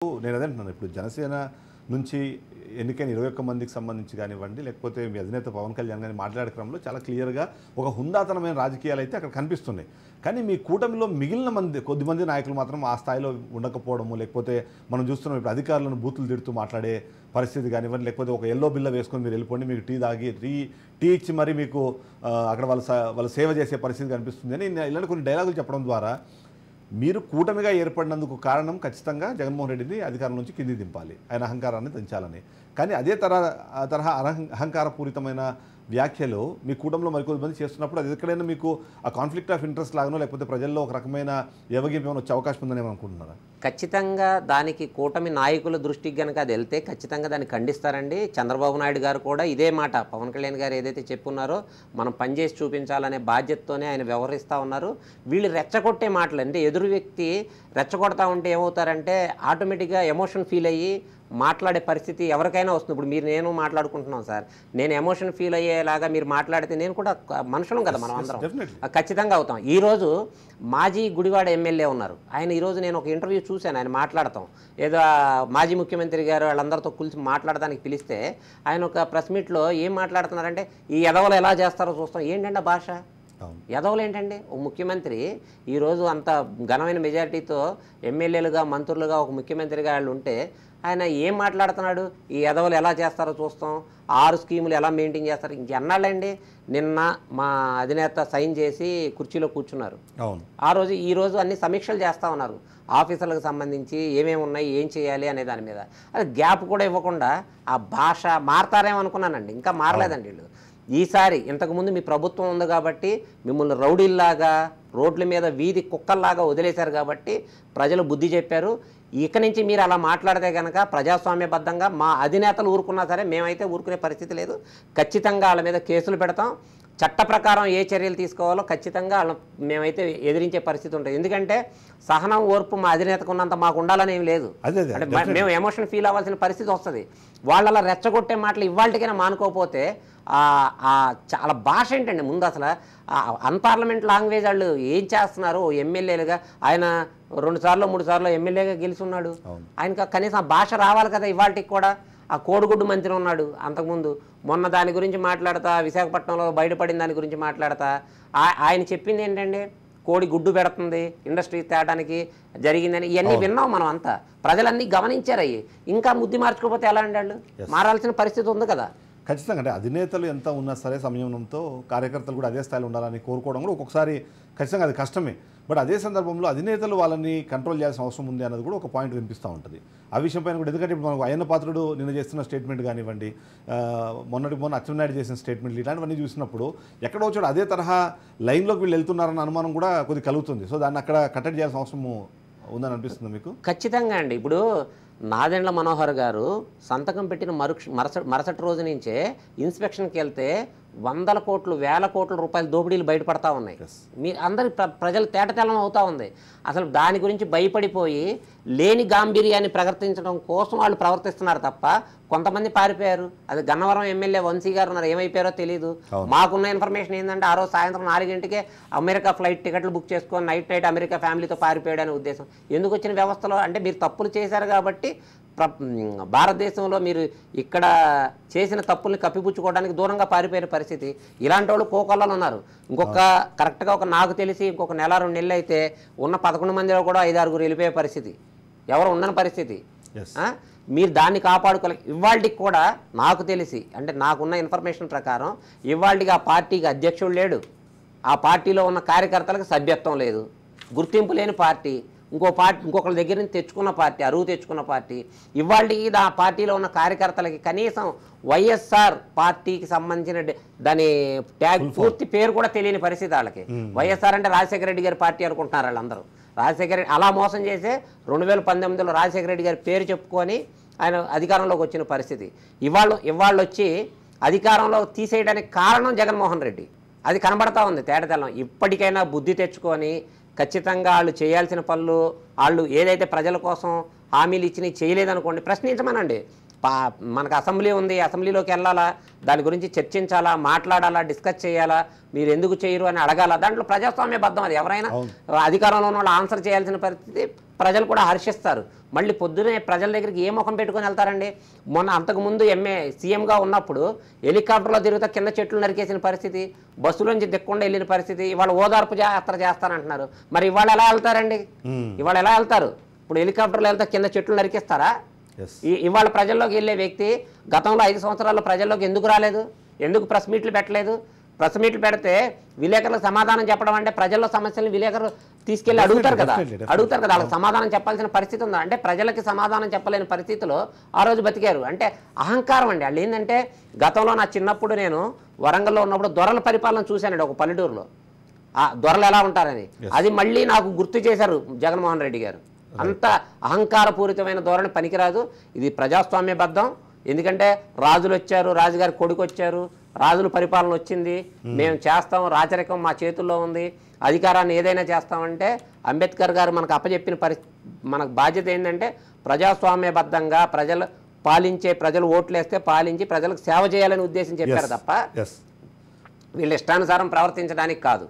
నేను అదే అంటున్నాను. ఇప్పుడు జనసేన నుంచి ఎన్నికైన 21 మందికి సంబంధించి కానివ్వండి, లేకపోతే మీ అధినేత పవన్ కళ్యాణ్ గాని మాట్లాడే క్రమంలో చాలా క్లియర్‌గా ఒక హుందాతనమైన రాజకీయాలు అయితే అక్కడ కనిపిస్తున్నాయి. కానీ మీ కూటమిలో మిగిలిన కొద్దిమంది నాయకులు మాత్రం ఆ స్థాయిలో ఉండకపోవడము, లేకపోతే మనం చూస్తున్నాం ఇప్పుడు అధికారులను బూతులు తిడుతూ మాట్లాడే పరిస్థితి కానివ్వండి, లేకపోతే ఒక యెల్లో బిల్ల వేసుకొని మీరు వెళ్ళిపోండి, మీకు టీ తాగి టీ ఇచ్చి మరి మీకు అక్కడ వాళ్ళు సేవ చేసే పరిస్థితి కనిపిస్తుంది అని ఇలాంటి కొన్ని డైలాగులు చెప్పడం ద్వారా మీరు కూటమిగా ఏర్పడినందుకు కారణం ఖచ్చితంగా జగన్మోహన్ రెడ్డిని అధికారం నుంచి కింది దింపాలి, ఆయన అహంకారాన్ని దించాలని. కానీ అదే తరహా అహంకారపూరితమైన వ్యాఖ్యలు మీ కూటమిలో మరికొద్దిమంది చేస్తున్నప్పుడు అది ఎక్కడైనా మీకు ఆ కాన్ఫ్లిక్ట్ ఆఫ్ ఇంట్రెస్ట్ లాగానో, లేకపోతే ప్రజల్లో ఒక రకమైన వ్యవగింపు ఏమైనా వచ్చే అవకాశం ఉందని అనుకుంటున్నారా? ఖచ్చితంగా దానికి కూటమి నాయకుల దృష్టికి కనుక అది వెళ్తే ఖచ్చితంగా దాన్ని ఖండిస్తారండి. చంద్రబాబు నాయుడు గారు కూడా ఇదే మాట పవన్ కళ్యాణ్ గారు ఏదైతే చెప్పున్నారో మనం పనిచేసి చూపించాలనే బాధ్యతతోనే ఆయన వ్యవహరిస్తూ ఉన్నారు. వీళ్ళు రెచ్చగొట్టే మాటలు అంటే ఎదురు వ్యక్తి రెచ్చగొడతా ఉంటే ఏమవుతారంటే ఆటోమేటిక్గా ఎమోషన్ ఫీల్ అయ్యి మాట్లాడే పరిస్థితి ఎవరికైనా వస్తుంది. ఇప్పుడు నేను మాట్లాడుకుంటున్నాం సార్, నేను ఎమోషన్ ఫీల్ అయ్యేలాగా మీరు మాట్లాడితే నేను కూడా మనుషులం కదా, మనం అందరం ఖచ్చితంగా అవుతాం. ఈరోజు మాజీ గుడివాడ ఎమ్మెల్యే ఉన్నారు, ఆయన ఈరోజు నేను ఒక ఇంటర్వ్యూ చూశాను, ఆయన మాట్లాడతాం ఏదో మాజీ ముఖ్యమంత్రి గారు వాళ్ళందరితో కలిసి మాట్లాడడానికి పిలిస్తే ఆయన ఒక ప్రెస్ మీట్లో ఏం మాట్లాడుతున్నారంటే ఈ ఎదవలు ఎలా చేస్తారో చూస్తాం. ఏంటంటే భాష ఎదవలు ఏంటండి? ఓ ముఖ్యమంత్రి ఈరోజు అంత ఘనమైన మెజారిటీతో ఎమ్మెల్యేలుగా మంత్రులుగా ఒక ముఖ్యమంత్రిగా వాళ్ళు ఉంటే ఆయన ఏం మాట్లాడుతున్నాడు? ఈ ఎదవలు ఎలా చేస్తారో చూస్తాం, 6 స్కీములు ఎలా మెయింటైన్ చేస్తారు. ఇంకెన్నాళ్ళండి? నిన్న మా అధినేత సైన్ చేసి కుర్చీలో కూర్చున్నారు. ఈరోజు అన్ని సమీక్షలు చేస్తూ ఉన్నారు ఆఫీసర్లకు సంబంధించి ఏమేమి ఉన్నాయి, ఏం చేయాలి అనే దాని మీద. అది గ్యాప్ కూడా ఇవ్వకుండా ఆ భాష మారతారేమో అనుకున్నానండి, ఇంకా మారలేదండి వీళ్ళు. ఈసారి ఇంతకుముందు మీ ప్రభుత్వం ఉంది కాబట్టి మిమ్మల్ని రౌడీల్లాగా రోడ్ల మీద వీధి కుక్కల్లాగా వదిలేశారు కాబట్టి ప్రజలు బుద్ధి చెప్పారు. ఇక నుంచి మీరు అలా మాట్లాడితే కనుక ప్రజాస్వామ్యబద్ధంగా మా అధినేతలు ఊరుకున్నా సరే మేమైతే ఊరుకునే పరిస్థితి లేదు. ఖచ్చితంగా వాళ్ళ మీద కేసులు పెడతాం, చట్ట ప్రకారం ఏ చర్యలు తీసుకోవాలో ఖచ్చితంగా మేమైతే ఎదిరించే పరిస్థితి ఉంటుంది. ఎందుకంటే సహనం ఓర్పు మా అధినేతకు ఉన్నంత మాకు ఉండాలని ఏం లేదు. అంటే మేము ఎమోషన్ ఫీల్ అవ్వాల్సిన పరిస్థితి వస్తుంది. వాళ్ళ రెచ్చగొట్టే మాటలు ఇవాళకైనా మానుకోకపోతే చాలా భాష ఏంటండి ముందు అసలు అన్పార్లమెంట్ లాంగ్వేజ్ వాళ్ళు ఏం చేస్తున్నారు? ఎమ్మెల్యేలుగా ఆయన 2 సార్లు 3 సార్లు ఎమ్మెల్యేగా గెలిచి ఉన్నాడు, ఆయనకు కనీసం ఆ భాష రావాలి కదా. ఇవాళకి కూడా ఆ కోడిగుడ్డు మంత్రి ఉన్నాడు, అంతకుముందు మొన్న దాని గురించి మాట్లాడతా విశాఖపట్నంలో బయటపడిన దాని గురించి మాట్లాడతా ఆయన చెప్పింది ఏంటంటే కోడి గుడ్డు పెడుతుంది ఇండస్ట్రీ తేడానికి జరిగిందని. ఇవన్నీ విన్నాం మనం అంతా, ప్రజలన్నీ గమనించారు. అయ్యి ఇంకా ముద్ది మార్చుకోకపోతే ఎలా అండి? వాళ్ళు మారాల్సిన పరిస్థితి ఉంది కదా. ఖచ్చితంగా అంటే అధినేతలు ఎంత ఉన్నా సరే సంయమనంతో కార్యకర్తలు కూడా అదే స్థాయిలో ఉండాలని కోరుకోవడం కూడా ఒక్కొక్కసారి ఖచ్చితంగా అది కష్టమే. బట్ అదే సందర్భంలో అధినేతలు వాళ్ళని కంట్రోల్ చేయాల్సిన అవసరం ఉంది అన్నది కూడా ఒక పాయింట్ వినిపిస్తూ ఉంటుంది. ఆ విషయం పైన కూడా ఎందుకంటే ఇప్పుడు మనకు అయ్యన్న పాత్రుడు నిన్న చేస్తున్న స్టేట్మెంట్ కానివ్వండి, మొన్న అచ్చెన్నాయుడు చేసిన స్టేట్మెంట్లు ఇలాంటివన్నీ చూసినప్పుడు ఎక్కడో చోట అదే తరహా లైన్లోకి వీళ్ళు వెళ్తున్నారన్న అనుమానం కూడా కొద్దిగా కలుగుతుంది. సో దాన్ని అక్కడ కట్టడి చేయాల్సిన అవసరం ఉందని అనిపిస్తుంది మీకు? ఖచ్చితంగా అండి. ఇప్పుడు నాదెండ్ల మనోహర్ గారు సంతకం పెట్టిన మరుసటి రోజు నుంచే ఇన్స్పెక్షన్కి వెళ్తే 100 కోట్లు 1000 కోట్ల రూపాయల దోపిడీలు బయటపడతా ఉన్నాయి. మీ అందరి ప్రజలు తేటతెల్లం అవుతూ ఉంది. అసలు దాని గురించి భయపడిపోయి లేని గాంభీర్యాన్ని ప్రవర్తించడం కోసం వాళ్ళు ప్రవర్తిస్తున్నారు తప్ప కొంతమంది పారిపోయారు. అది గన్నవరం ఎమ్మెల్యే వంశీ గారు ఉన్నారు, ఏమైపోయారో తెలియదు. మాకున్న ఇన్ఫర్మేషన్ ఏంటంటే ఆ రోజు సాయంత్రం 4 గంటకే అమెరికా ఫ్లైట్ టికెట్లు బుక్ చేసుకొని నైట్ అమెరికా ఫ్యామిలీతో పారిపోయాడనే ఉద్దేశం. ఎందుకు వచ్చిన వ్యవస్థలో అంటే మీరు తప్పులు చేశారు కాబట్టి భారతదేశంలో మీరు ఇక్కడ చేసిన తప్పుల్ని కప్పిపుచ్చుకోవడానికి దూరంగా పారిపోయిన పరిస్థితి. ఇలాంటి వాళ్ళు కోకొల్లలో ఉన్నారు. కరెక్ట్గా నాకు తెలిసి ఇంకొక నెల 2 నెలలు అయితే ఉన్న 11 మందిలో కూడా 5-6 వెళ్ళిపోయే పరిస్థితి, ఎవరు ఉండని పరిస్థితి. మీరు దాన్ని కాపాడుకోలేదు. ఇవాళకి కూడా నాకు తెలిసి అంటే నాకున్న ఇన్ఫర్మేషన్ ప్రకారం ఇవాళకి ఆ పార్టీకి అధ్యక్షుడు లేడు, ఆ పార్టీలో ఉన్న కార్యకర్తలకు సభ్యత్వం లేదు, గుర్తింపు లేని పార్టీ, ఇంకొకరి దగ్గర నుంచి తెచ్చుకున్న పార్టీ, అరువు తెచ్చుకున్న పార్టీ. ఇవాళకి ఆ పార్టీలో ఉన్న కార్యకర్తలకి కనీసం వైఎస్ఆర్ పార్టీకి సంబంధించిన దాని ట్యాగ్ పూర్తి పేరు కూడా తెలియని పరిస్థితి వాళ్ళకి. వైఎస్ఆర్ అంటే రాజశేఖర రెడ్డి గారి పార్టీ అనుకుంటున్నారు వాళ్ళందరూ. రాజశేఖర రెడ్డి అలా మోసం చేసే 2019లో రాజశేఖర రెడ్డి గారి పేరు చెప్పుకొని ఆయన అధికారంలోకి వచ్చిన పరిస్థితి. ఇవాళ వచ్చి అధికారంలో తీసేయడానికి కారణం జగన్మోహన్ రెడ్డి. అది కనబడతా ఉంది తేటతెల్లం. ఇప్పటికైనా బుద్ధి తెచ్చుకొని ఖచ్చితంగా వాళ్ళు చేయాల్సిన పనులు వాళ్ళు ఏదైతే ప్రజల కోసం హామీలు ఇచ్చినవి చేయలేదనుకోండి ప్రశ్నించమనండి. మనకు అసెంబ్లీ ఉంది, అసెంబ్లీలోకి వెళ్ళాలా, దాని గురించి చర్చించాలా, మాట్లాడాలా, డిస్కస్ చేయాలా, మీరు ఎందుకు చేయరు అని అడగాల. దాంట్లో ప్రజాస్వామ్యబద్ధం. అది ఎవరైనా అధికారంలో ఉన్న వాళ్ళు ఆన్సర్ చేయాల్సిన పరిస్థితి ప్రజలు కూడా హర్షిస్తారు. మళ్ళీ పొద్దునే ప్రజల దగ్గరికి ఏ ముఖం పెట్టుకొని వెళ్తారండి? మొన్న అంతకుముందు సీఎంగా ఉన్నప్పుడు హెలికాప్టర్లో తిరుగుతా కింద చెట్లు నరికేసిన పరిస్థితి, బస్సులోంచి దిక్కుండా వెళ్ళిన పరిస్థితి. ఇవాళ ఓదార్పు యాత్ర చేస్తానంటున్నారు. మరి ఇవాళ ఎలా వెళ్తారండి? ఇవాళ ఎలా వెళ్తారు? ఇప్పుడు హెలికాప్టర్లో వెళ్తే కింద చెట్లు నరికేస్తారా? ఇవాళ ప్రజల్లోకి వెళ్ళే వ్యక్తి గతంలో 5 సంవత్సరాల్లో ప్రజల్లోకి ఎందుకు రాలేదు? ఎందుకు ప్రెస్ మీట్లు పెట్టలేదు? ప్రెస్ మీట్లు పెడితే విలేకరులకు సమాధానం చెప్పడం అంటే ప్రజల్లో సమస్యలను విలేకరులు తీసుకెళ్ళి అడుగుతారు కదా. వాళ్ళకి సమాధానం చెప్పాల్సిన పరిస్థితి ఉందా? అంటే ప్రజలకి సమాధానం చెప్పలేని పరిస్థితిలో ఆ రోజు బతికారు. అంటే అహంకారం అండి. వాళ్ళు ఏంటంటే గతంలో నా చిన్నప్పుడు నేను వరంగల్లో ఉన్నప్పుడు దొరల పరిపాలన చూశానండి ఒక పల్లెటూరులో. ఆ దొరలు ఎలా ఉంటారని అది మళ్ళీ నాకు గుర్తు చేశారు జగన్మోహన్ రెడ్డి గారు. అంత అహంకారపూరితమైన ధోరణి పనికిరాదు. ఇది ప్రజాస్వామ్యబద్ధం. ఎందుకంటే రాజులు వచ్చారు, రాజుగారి కొడుకు వచ్చారు, రాజుల పరిపాలన వచ్చింది, మేము చేస్తాం, రాచరికం మా చేతుల్లో ఉంది, అధికారాన్ని ఏదైనా చేస్తామంటే అంబేద్కర్ గారు మనకు అప్పచెప్పిన మనకు బాధ్యత ఏంటంటే ప్రజాస్వామ్యబద్ధంగా ప్రజలు పాలించే, ప్రజలు ఓట్లేస్తే పాలించి ప్రజలకు సేవ చేయాలని ఉద్దేశం చెప్పారు తప్ప వీళ్ళ ఇష్టానుసారం ప్రవర్తించడానికి కాదు.